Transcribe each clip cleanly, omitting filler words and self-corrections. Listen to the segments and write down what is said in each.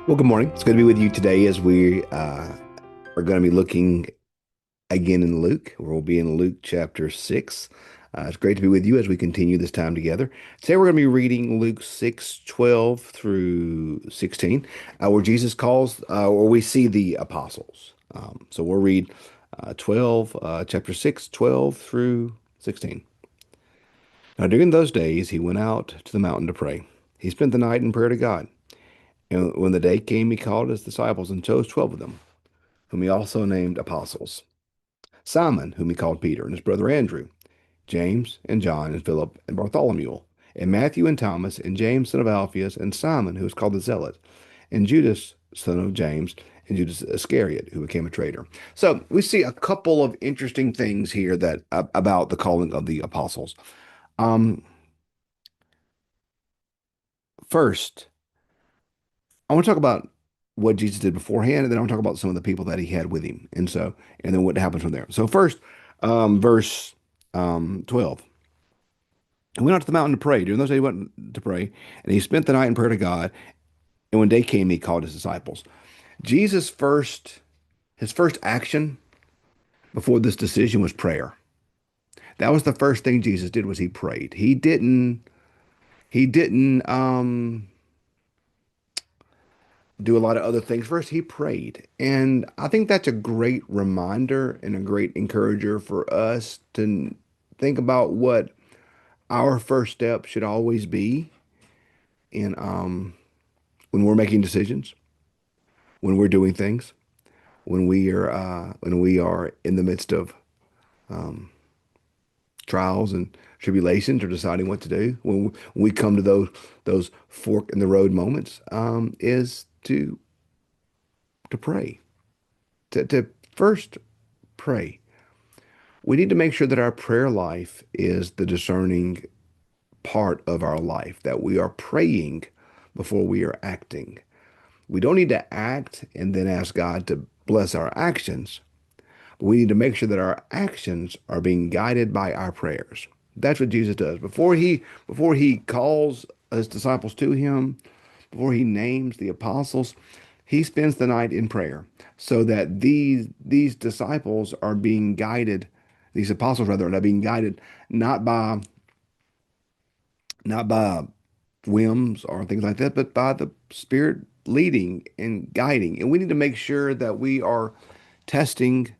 Well, good morning. It's good to be with you today as we are going to be looking again in Luke. We'll be in Luke chapter 6. It's great to be with you as we continue this time together. Today we're going to be reading Luke 6:12 through 16, where Jesus calls, or we see the apostles. So we'll read chapter 6, 12 through 16. Now, during those days, he went out to the mountain to pray. He spent the night in prayer to God. And when the day came, he called his disciples and chose 12 of them, whom he also named apostles. Simon, whom he called Peter, and his brother Andrew, James and John and Philip and Bartholomew, and Matthew and Thomas, and James son of Alphaeus, and Simon, who was called the Zealot, and Judas son of James, and Judas Iscariot, who became a traitor. So we see a couple of interesting things here that about the calling of the apostles. Um, First, I want to talk about what Jesus did beforehand, and then I want to talk about some of the people that he had with him. And then what happens from there. So first, verse 12. He went out to the mountain to pray. During those days, he went to pray, and he spent the night in prayer to God. And when day came, he called his disciples. Jesus' his first action before this decision was prayer. That was the first thing Jesus did was he prayed. He didn't do a lot of other things. First, he prayed. And I think that's a great reminder and a great encourager for us to think about what our first step should always be in when we're making decisions, when we're doing things, when we are in the midst of um, trials and tribulations or deciding what to do. When we come to those fork in the road moments, is to pray, to first pray. We need to make sure that our prayer life is the discerning part of our life, that we are praying before we are acting. We don't need to act and then ask God to bless our actions, but we need to make sure that our actions are being guided by our prayers. That's what Jesus does. Before he calls his disciples to him, before he names the apostles, he spends the night in prayer so that these disciples are being guided, these apostles rather, are being guided not by not by whims or things like that, but by the Spirit leading and guiding. And we need to make sure that we are testing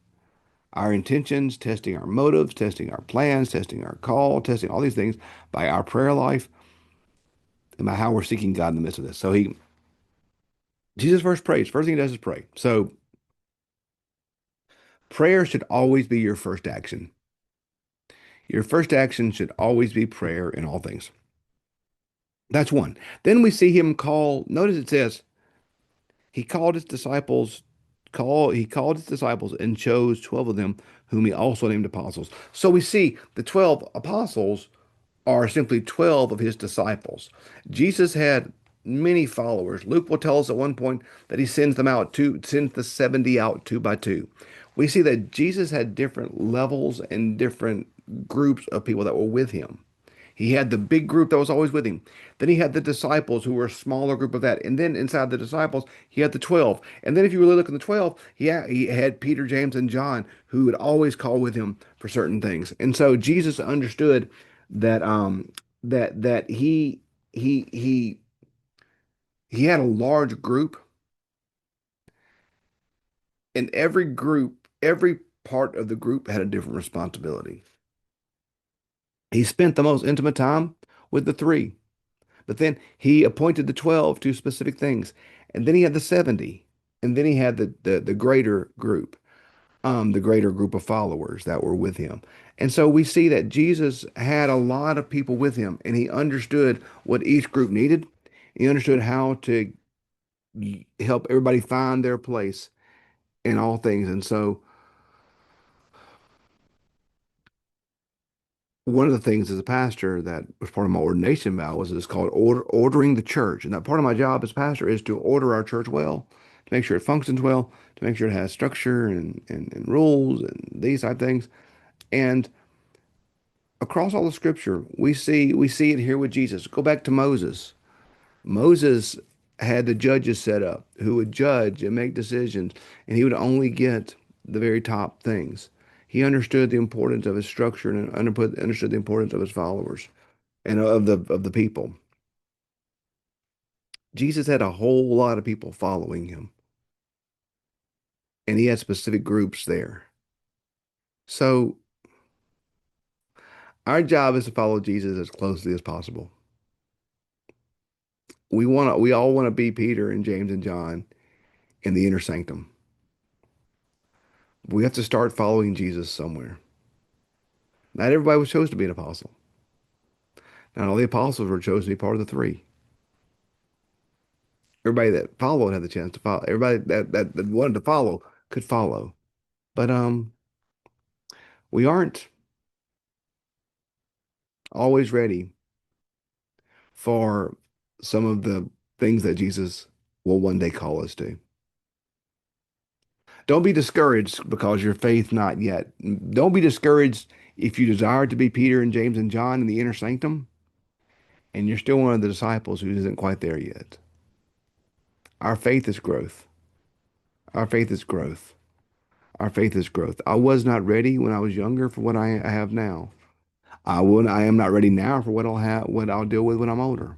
our intentions, testing our motives, testing our plans, testing our call, testing all these things by our prayer life and by how we're seeking God in the midst of this. Jesus first prays. First thing he does is pray. So prayer should always be your first action. Your first action should always be prayer in all things. That's one. Then we see him call, notice it says, he called his disciples, he called his disciples and chose 12 of them, whom he also named apostles. So we see the 12 apostles are simply 12 of his disciples. Jesus had many followers. Luke will tell us at one point that he sends the 70 out two by two. We see that Jesus had different levels and different groups of people that were with him. He had the big group that was always with him. Then he had the disciples who were a smaller group of that. And then inside the disciples, he had the 12. And then if you really look at the 12, he had Peter, James, and John who would always call with him for certain things. And so Jesus understood that that he he had a large group, and every part of the group had a different responsibility. He spent the most intimate time with the three. But then he appointed the 12 to specific things. And then he had the 70. And then he had the greater group, the greater group of followers that were with him. And so we see that Jesus had a lot of people with him, and he understood what each group needed. He understood how to help everybody find their place in all things. And so one of the things as a pastor that was part of my ordination vow was it's called ordering the church. And that part of my job as pastor is to order our church well, to make sure it functions well, to make sure it has structure and rules and these type things. And across all the scripture, we see it here with Jesus. Go back to Moses. Moses. had the judges set up who would judge and make decisions, and he would only get the very top things. He understood the importance of his structure and understood the importance of his followers and of the people. Jesus had a whole lot of people following him, and he had specific groups there. So our job is to follow Jesus as closely as possible. We all want to be Peter and James and John in the inner sanctum. We have to start following Jesus somewhere. Not everybody was chosen to be an apostle. Not all the apostles were chosen to be part of the three. Everybody that followed had the chance to follow. Everybody that wanted to follow could follow. But we aren't always ready for some of the things that Jesus will one day call us to. Don't be discouraged because your faith not yet. Don't be discouraged if you desire to be Peter and James and John in the inner sanctum and you're still one of the disciples who isn't quite there yet. Our faith is growth. Our faith is growth. Our faith is growth. I was not ready when I was younger for what I have now. I am not ready now for what I'll deal with when I'm older.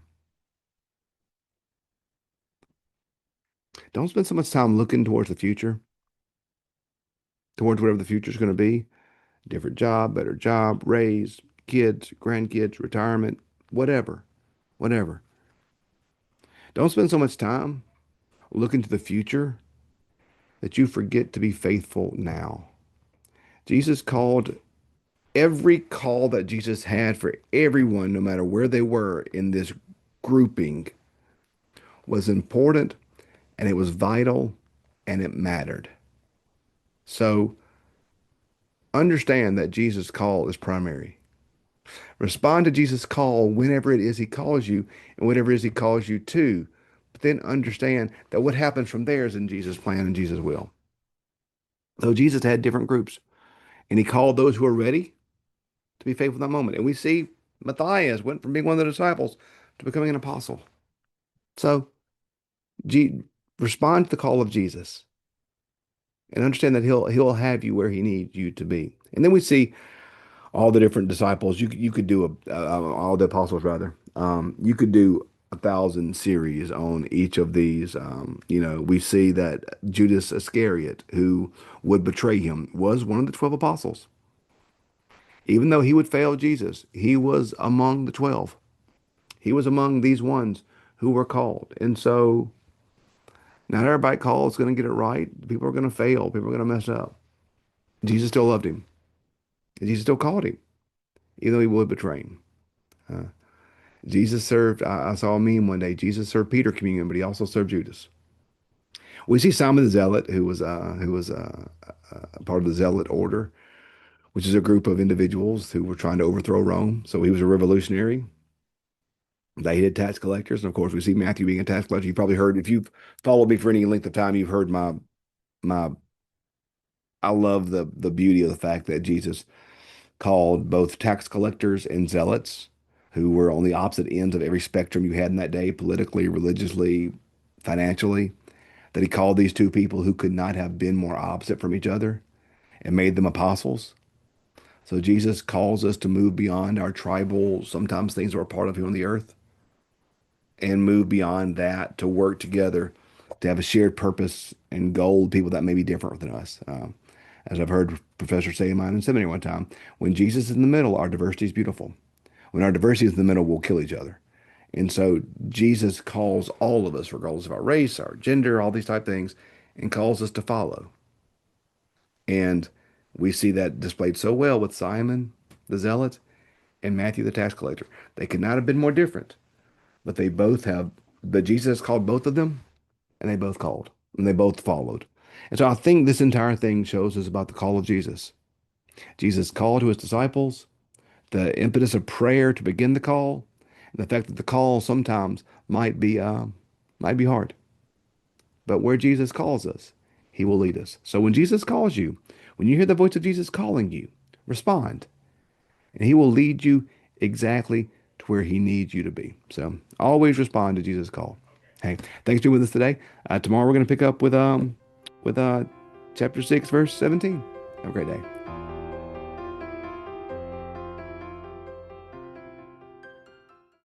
Don't spend so much time looking towards the future, towards whatever the future is going to be. Different job, better job, raise, kids, grandkids, retirement, whatever, whatever. Don't spend so much time looking to the future that you forget to be faithful now. Jesus called every call that Jesus had for everyone, no matter where they were in this grouping, was important and it was vital and it mattered. So understand that Jesus' call is primary. Respond to Jesus' call whenever it is he calls you and whatever it is he calls you to. But then understand that what happens from there is in Jesus' plan and Jesus' will. So Jesus had different groups and he called those who are ready to be faithful in that moment. And we see Matthias went from being one of the disciples to becoming an apostle. So G respond to the call of Jesus and understand that he'll have you where he needs you to be. And then we see all the different disciples. You could do all the apostles rather. You could do 1,000 series on each of these. We see that Judas Iscariot, who would betray him, was one of the 12 apostles. Even though he would fail Jesus, he was among the 12. He was among these ones who were called. And so not everybody called is going to get it right. People are going to fail. People are going to mess up. Jesus still loved him. Jesus still called him, even though he would betray him. Uh, Jesus served, I saw a meme one day. Jesus served Peter communion, but he also served Judas. We see Simon the Zealot, who was part of the Zealot order, which is a group of individuals who were trying to overthrow Rome. So he was a revolutionary. They hated tax collectors. And of course, we see Matthew being a tax collector. You probably heard, if you've followed me for any length of time, you've heard my I love the beauty of the fact that Jesus called both tax collectors and zealots, who were on the opposite ends of every spectrum you had in that day, politically, religiously, financially, that he called these two people who could not have been more opposite from each other and made them apostles. So Jesus calls us to move beyond our tribal, sometimes things that are part of here on the earth, and move beyond that to work together to have a shared purpose and goal with people that may be different than us. As I've heard Professor say in mine in seminary one time, when Jesus is in the middle, our diversity is beautiful. When our diversity is in the middle, we'll kill each other. And so Jesus calls all of us, regardless of our race, our gender, all these type things, and calls us to follow. And we see that displayed so well with Simon the Zealot and Matthew the tax collector. They could not have been more different, but they both have, but Jesus called both of them, and they both called, and they both followed. And so I think this entire thing shows us about the call of Jesus. Jesus called to his disciples, the impetus of prayer to begin the call, and the fact that the call sometimes might be hard. But where Jesus calls us, he will lead us. So when Jesus calls you, when you hear the voice of Jesus calling you, respond, and he will lead you exactly to where he needs you to be. So always respond to Jesus' call. Hey, thanks for being with us today. Tomorrow we're going to pick up with chapter 6, verse 17. Have a great day.